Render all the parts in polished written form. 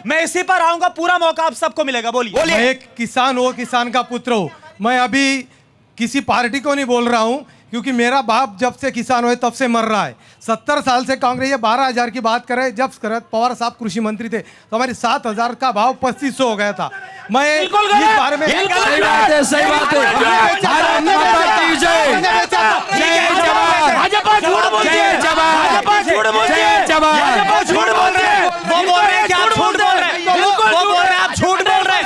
मैं इसी पर आऊंगा, पूरा मौका आप सबको मिलेगा। बोलिए। मैं एक किसान हूँ, किसान का पुत्र हूँ। मैं अभी किसी पार्टी को नहीं बोल रहा हूँ, क्योंकि मेरा बाप जब से किसान हुए तब से मर रहा है। 70 साल से कांग्रेस, ये 12,000 की बात करे, जब शरद पवार साहब कृषि मंत्री थे तो हमारी 7,000 का भाव 2500 हो गया था। मैं इस बारे में सही बात है, सही बात है। भारत माता की जय। जय जवान। भाजपा झूठ बोलती है। जय जवान। भाजपा झूठ बोलती है। जय जवान। भाजपा झूठ बोल रहे हैं। वो बोल रहे हैं कि आप झूठ बोल रहे हैं। वो बोल रहे हैं आप झूठ बोल रहे हैं।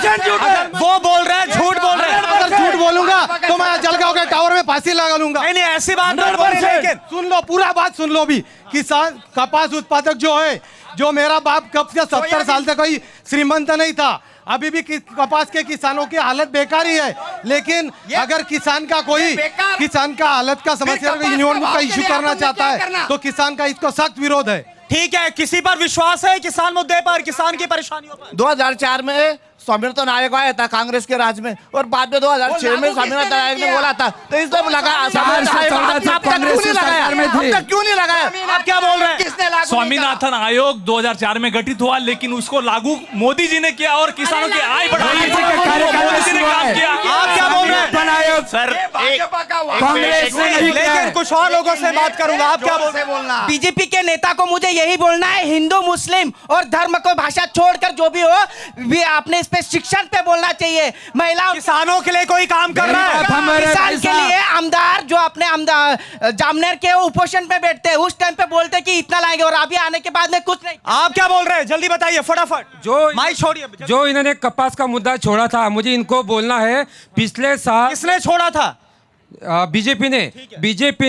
वो बोल रहे हैं झूठ बोल रहे हैं। अगर झूठ बोलूंगा तो मैं जलगांव के टावर में फांसी लगा लूंगा। नहीं नहीं, ऐसी बात मत बोलिए। लेकिन सुन लो, पूरा बात सुन लो। भी किसान कपास उत्पादक जो है, जो मेरा बाप कब से 70 साल से कोई श्रीमंत नहीं था, अभी भी कपास के किसानों की हालत बेकार ही है। लेकिन अगर किसान का कोई किसान का हालत का समस्या यूनियन का इश्यू करना चाहता है तो किसान का इसको सख्त विरोध है। ठीक है, किसी पर विश्वास है किसान मुद्दे पर, किसान की परेशानियों पर? 2004 में स्वामीनाथन आयोग आया था कांग्रेस के राज में, और बाद में 2006 में स्वामीनाथन आयोग ने बोला था, तो इसलिए लगा। क्यों नहीं लगाया? आप क्या बोल रहे हैं? किसने लागू? स्वामीनाथन आयोग 2004 में गठित हुआ, लेकिन उसको लागू मोदी जी ने किया और किसानों की आय बढ़ाई। मोदी जी ने काम किया। आप क्या बोल रहे हैं? सर, कांग्रेस ने नहीं किया लेकिन कुछ और लोगों से बात करूंगा। आप क्या बोल रहे हैं? बीजेपी के नेता को मुझे यही बोलना है, हिंदू मुस्लिम और धर्म को भाषा छोड़कर जो भी हो, भी आपने इस पे शिक्षण पे बोलना चाहिए। महिलाओं, किसानों के लिए कोई काम कर रहा है? किसान के लिए आमदार जो अपने आमदार जामनेर के उपोषण पे बैठते हैं, उस टाइम पे बोलते कि इतना लाएंगे, और अभी आने के बाद में कुछ नहीं। आप क्या बोल रहे हैं? जल्दी बताइए फटाफट। जो माइक छोड़िए। जो इन्होंने कपास का मुद्दा छोड़ा था, मुझे इनको बोलना है, पिछले साल किसने छोड़ा था? बीजेपी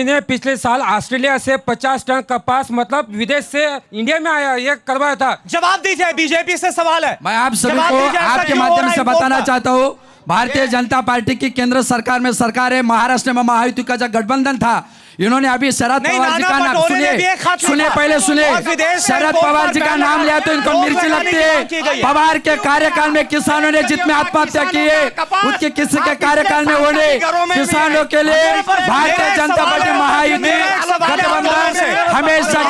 ने पिछले साल ऑस्ट्रेलिया से 50 टन कपास, मतलब विदेश से इंडिया में आया, ये करवाया था। जवाब दीजिए, बीजेपी से सवाल है। मैं आप सभी जवाब को दीजिए, ऐसा आपके क्यों हो माध्यम रहा से है बताना इम्पोर्ट का? चाहता हूँ, भारतीय जनता पार्टी की केंद्र सरकार में सरकार है, महाराष्ट्र में महायुति का जो गठबंधन था, इन्होंने अभी शरद नहीं, पवार जी नाना का नाम पटोले ने भी एक खत सुने लिखा। पहले सुने, और विदेश से शरद इम्पोर्ट पवार पर जी का बैन नाम लिया तो इनको रोक मिर्ची लगाने लगती की बात की गई है। है। पवार के कार्यकाल में किसानों ने जितने आत्महत्या की है, उसके किसी के कार्यकाल में होने किसानों के लिए भारतीय जनता पार्टी महायुति गठबंधन हमेशा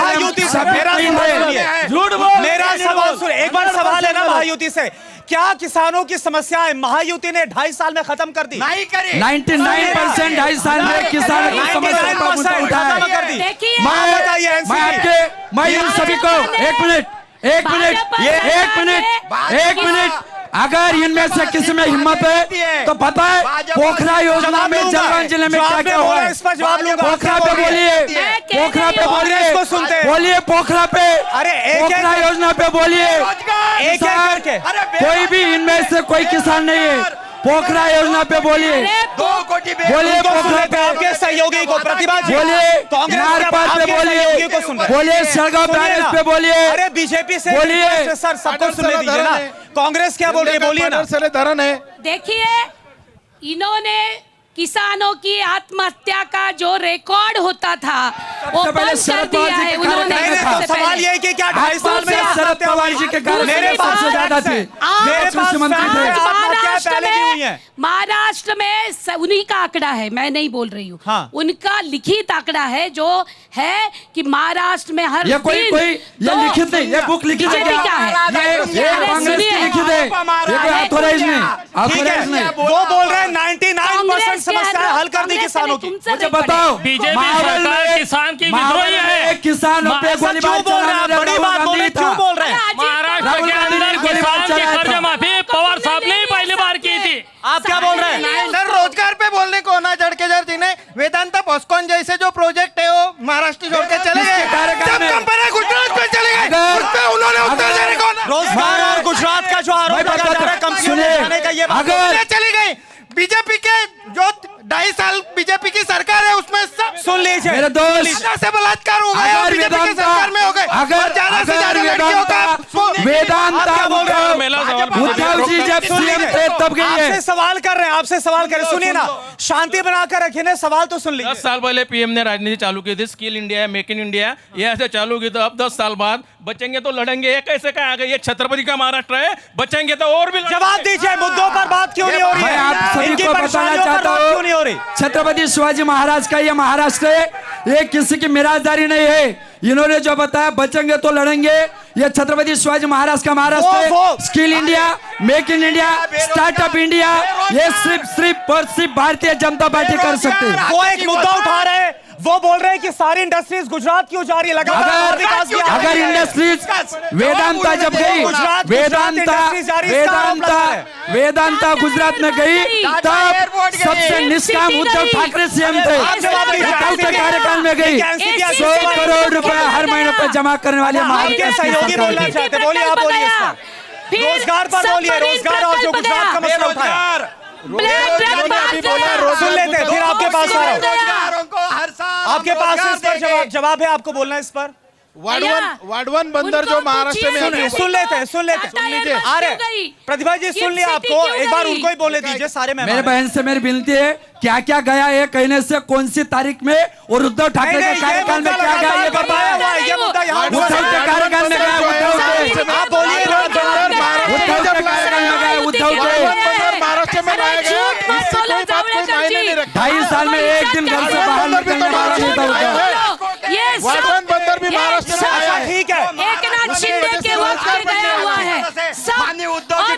मेरा सवाल सुन, एक बार सवाल है ना महायुति से, क्या किसानों की समस्याएं महायुति ने 2.5 साल में खत्म कर दी? नहीं करी। 99% 2.5 साल में किसानों की समस्या पर मुद्दा उठाया खत्म कर दी। देखिए, मैं इन सभी को एक मिनट अगर इनमें से किसी में हिम्मत है तो पता है पोखरा योजना में जलगांव जिले में क्या क्या हुआ है? इस पर जवाब लूंगा। पोखरा पे बोलिए, पोखरा पे इसको सुनते हैं। बोलिए पोखरा पे, अरे पोखरा योजना पे बोलिए। एक करके कोई भी इनमें से कोई किसान नहीं है, पोखरा योजना पे बोलिए, 2 कोटी बोलिए पोखरा पे, आपके सहयोगी को प्रतिभा जी, बोलिए कांग्रेस के नारपात पे आपके सहयोगी को सुन बोलिए, रहे हैं। बोलिए सड़गांव बैरेज पे बोलिए। अरे बीजेपी से बोलिए। सर सबको सुनने दीजिए ना। कांग्रेस क्या बोल रही है? बोलिए ना। देखिए, इन्होंने किसानों की आत्महत्या का जो रिकॉर्ड होता था वो सबसे पहले बंद कर शरद दिया पवार जी है के उन्होंने। कार्यकाल में नहीं, था। तो सवाल ये है कि क्या 2.5 साल में शरद पवार जी के कार्यकाल मेरे में पास सबसे ज्यादा थे, मेरे पास कृषि मंत्री थे। महाराष्ट्र में उन्हीं का आंकड़ा है, मैं नहीं बोल रही हूँ। हाँ। उनका लिखित आंकड़ा है जो है कि महाराष्ट्र में हर ये कोई ये लिखित नहीं, ये बुक लिखित है बीजेपी का क्या? है। ये कांग्रेस की लिखित है, ये कोई ऑथोराइज नहीं, ऑथोराइज नहीं। वो बोल रहे हैं 99% समस्या हल कर दी किसानों की। मुझे बताओ, बीजेपी माहौल सरकार में किसान की माहौल विद्रोही है। में किसानों पे क्यों गोलीबार बोल रहे हैं? बड़ी बात बोल रहे हैं, क्यों बोल रहे हैं? महाराष्ट्र के अंदर किसान की कर्ज माफी पवार साहब ने ही पहली बार की थी। आप क्या बोल रहे हैं? सर, रोजगार पे बोलने को ना जड़केजर जी ने वेदांता पॉस्कॉन जैसे जो प्रोजेक्ट है वो महाराष्ट्र छोड़ के चले गए। जब कंपनी गुजरात में चले गए उस पे उन्होंने उत्तर देने को रोजगार और गुजरात का जो आरोप लगा जा रहा है कंपनियों ने बनाने का, ये बात अगर चली गई। बीजेपी के जो 2.5 साल बीजेपी की सरकार है उसमें सब सुन लीजिए। मेरे दोस्त, ज्यादा से बलात्कार हो गए और बीजेपी की सरकार में हो गए। और ज्यादा से ज्यादा लड़कियों का उद्धव जी जब सीएम थे तब गई है। आपसे सवाल कर रहे हैं, आपसे सवाल कर रहे हैं, सुनिए ना, शांति बनाकर रखिए ना, सवाल तो सुन लीजिए। 10 साल पहले पीएम ने राजनीति चालू की थी, skill India, make in India, ये ऐसे चालू की, तो अब 10 साल बाद बचेंगे तो लड़ेंगे। ये कैसे कहा आ गए? ये छत्रपति का महाराष्ट्र है, बचेंगे तो और भी जवाब दीजिए, मुद्दों पर बात क्यों नहीं हो रही मैं आप है? सभी इनकी को बताना परेशानियों पर चाहता बात क्यों नहीं हो रही? हूँ, छत्रपति शिवाजी महाराज का ये महाराष्ट्र है, ये किसी की मिराजदारी नहीं है। इन्होंने जो बताया बचेंगे तो लड़ेंगे, ये छत्रपति शिवाजी महाराज का महाराष्ट्र है। Skill India, make in India, startup India, ये सिर्फ और सिर्फ भारतीय जनता पार्टी कर सकती है। वो एक मुद्दा उठा रहे हैं, वो बोल रहे हैं कि सारी इंडस्ट्रीज गुजरात क्यों जा रही है, लगातार विकास किया। अगर इंडस्ट्रीज वेदांता जब गई, वेदांता गुजरात में गई, तब सबसे निष्काम उद्धव ठाकरे सीएम थे। उद्धव के कार्यकाल में गई 100 करोड़ रुपए हर महीने पर जमा करने वाली आपके सहयोगी बोलना चाहते, बोलिए, आप बोलिए इस पर। रोजगार पर बोलिए, रोजगार और जो गुजरात का मसला उठाया सुन लेते हैं, फिर आपके पास आ रहा हूं। आपके पास इस पर जवाब है, आपको बोलना है इस पर। वाडवन बंदर जो महाराष्ट्र में सुन लेते हैं आ रहे प्रतिभा जी, सुन लिया आपको, एक बार उनको ही बोले दीजिए सारे मेरे बहन से मेरी विनती है, क्या क्या गया है कहने से कौन सी तारीख में और उद्धव ठाकरे के कार्यकाल में क्या गया ये बताया। उद्धव के कार्यकाल में गया, आप बोलिए, उद्धव के कार्यकाल में गया, उद्धव के महाराष्ट्र में लाया गया, इससे कोई बात कोई मायने नहीं रखता। 2.5 साल में एक दिन घर से बाहर निकलने वाला नहीं था। वाडवन बंदर भी महाराष्ट्र में आया है। ठीक है, एकनाथ शिंदे के वक्त में गया हुआ है सब। और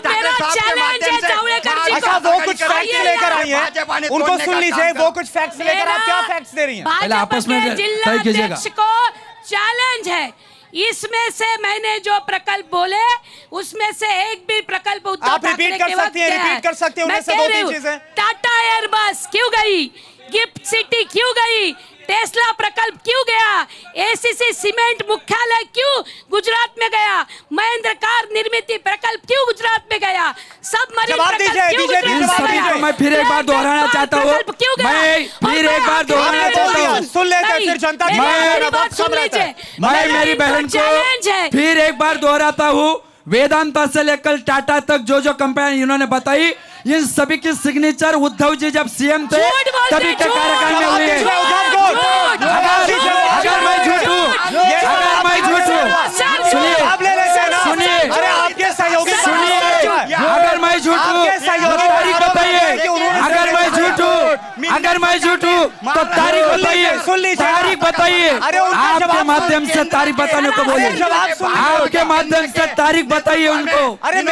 मेरा चैलेंज है जावड़ेकर जी अच्छा, को, वो कुछ फैक्ट्स लेकर आई हैं, उनको सुन लीजिए, वो कुछ फैक्ट्स लेकर, आप क्या फैक्ट्स दे रही हैं? पहले आपस में तय कीजिएगा। जिलाध्यक्ष को चैलेंज है, इसमें से मैंने जो प्रकल्प बोले उसमें से एक भी प्रकल्प उद्धव आप रिपीट ठाकरे कर के वक्त सकती हैं, गया है। रिपीट कर सकती हैं, मैं उनमें से कह 2-3 रही हूँ, चीजें। टाटा एयरबस क्यों गई, गिफ्ट सिटी क्यों गई, टेस्ला प्रकल्प क्यों गया, एसीसी सीमेंट मुख्यालय क्यों गुजरात में गया, महेंद्र कार निर्मित प्रकल्प क्यों गुजरात में गया, सब मरीन जवाब प्रकल्प दीजिए, क्यों दीजिए, गुजरात इन में सभी गया? को मैं फिर एक बार दोहराना चाहता हूँ, प्रकल्प क्यों गया? मैं फिर और एक बार मैं दोहराना आपको चाहता बोल हूँ। दिया, सुन लेते हैं, नहीं, फिर जनता मेरी मेरी बात सुन लीजिए, मैं मेरी बहन चैलेंज है। को फिर एक बार दोहराता हूँ, वेदांता से लेकर टाटा तक जो जो कंपनी इन्होंने बताई, इन सभी की सिग्नेचर उद्धव जी जब सीएम थे झूठ बोलते तभी के झूठ। कार्यकाल में हुई है। अगर मैं झूठ हूँ, अगर मैं झूठ हूँ, सुनिए, आप ले लेते हैं ना, सुनिए, अरे आपके सहयोगी सुनिए, अगर मैं झूठ हूँ तो तारीख बताइए, अगर मैं झूठ हूँ, अगर मैं झूठ हूँ तो तारीख बताइए, तारीख बताइए, आपके माध्यम से तारीख बताने को बोलिए, आपके माध्यम से तारीख बताइए उनको।